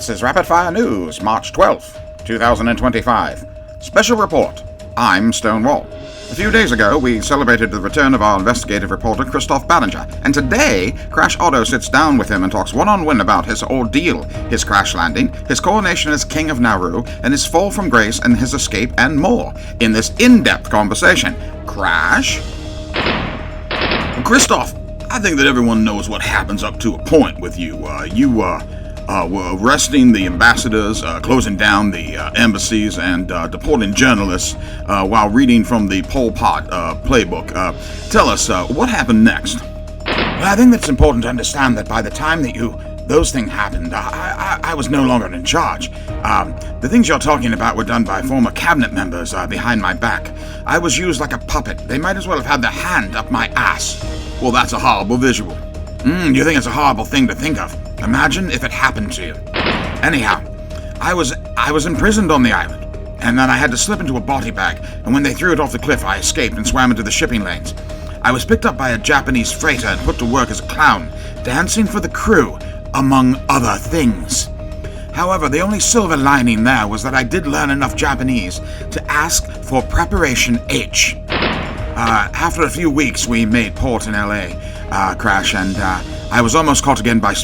This is Rapid Fire News, March 12th, 2025. Special Report. I'm Stonewall. A few days ago, we celebrated the return of our investigative reporter, Christoff Barenger, and today, Crash Auto sits down with him and talks one-on-one about his ordeal, his crash landing, his coronation as King of Nauru, and his fall from grace and his escape, and more, in this in-depth conversation. Crash? Christoff, I think that everyone knows what happens up to a point with you. You were arresting the ambassadors, closing down the embassies, and deporting journalists while reading from the Pol Pot playbook. Tell us, what happened next? Well, I think that's important to understand that by the time that those things happened, I was no longer in charge. The things you're talking about were done by former cabinet members behind my back. I was used like a puppet. They might as well have had their hand up my ass. Well, that's a horrible visual. You think it's a horrible thing to think of? Imagine if it happened to you. Anyhow, I was imprisoned on the island, and then I had to slip into a body bag, and when they threw it off the cliff, I escaped and swam into the shipping lanes. I was picked up by a Japanese freighter and put to work as a clown, dancing for the crew, among other things. However, the only silver lining there was that I did learn enough Japanese to ask for Preparation H. After a few weeks, we made port in L.A., Crash, and I was almost caught again by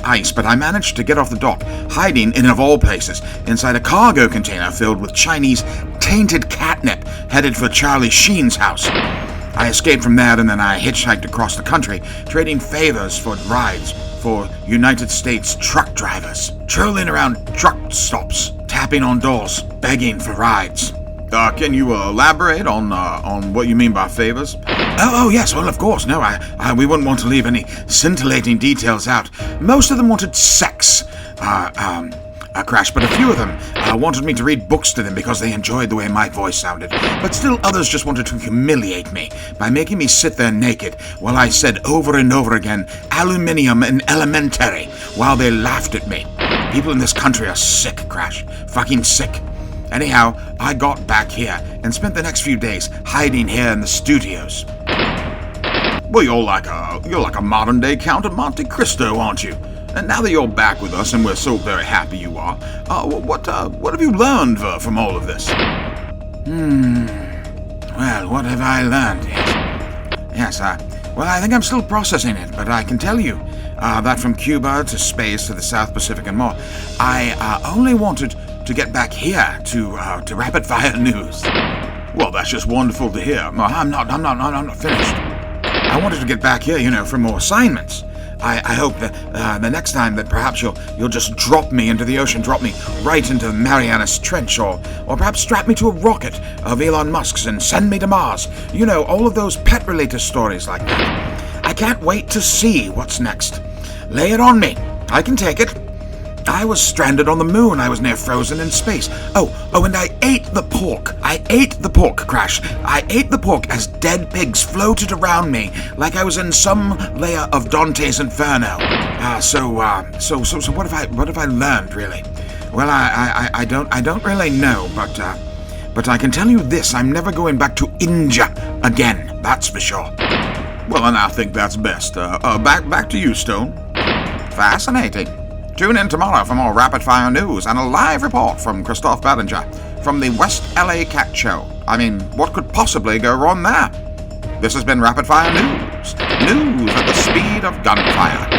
ice, but I managed to get off the dock, hiding in, of all places, inside a cargo container filled with Chinese tainted catnip headed for Charlie Sheen's house. I escaped from there, and then I hitchhiked across the country, trading favors for rides for United States truck drivers, trolling around truck stops, tapping on doors, begging for rides. Can you elaborate on what you mean by favors? Oh, yes, well, of course. No, we wouldn't want to leave any scintillating details out. Most of them wanted sex, Crash, but a few of them wanted me to read books to them because they enjoyed the way my voice sounded. But still others just wanted to humiliate me by making me sit there naked while I said over and over again, aluminium and elementary, while they laughed at me. People in this country are sick, Crash. Fucking sick. Anyhow, I got back here and spent the next few days hiding here in the studios. Well, you're like a modern-day Count of Monte Cristo, aren't you? And now that you're back with us, and we're so very happy you are, what have you learned from all of this? Well, what have I learned? Yes, well, I think I'm still processing it, but I can tell you that from Cuba to space to the South Pacific and more, I only wanted to get back here to Rapid Fire News. Well, that's just wonderful to hear. I'm not finished. I wanted to get back here, for more assignments. I hope that the next time that perhaps you'll just drop me into the ocean, drop me right into the Marianas Trench, or perhaps strap me to a rocket of Elon Musk's and send me to Mars. All of those pet-related stories like that. I can't wait to see what's next. Lay it on me. I can take it. I was stranded on the moon. I was near frozen in space. Oh, and I ate the pork. I ate the pork, Crash. I ate the pork as dead pigs floated around me like I was in some layer of Dante's Inferno. So what have I learned, really? Well, I don't really know, but I can tell you this: I'm never going back to India again. That's for sure. Well, and I think that's best. Back to you, Stone. Fascinating. Tune in tomorrow for more Rapid Fire News and a live report from Christoff Barenger from the West LA Cat Show. I mean, what could possibly go wrong there? This has been Rapid Fire News. News at the speed of gunfire.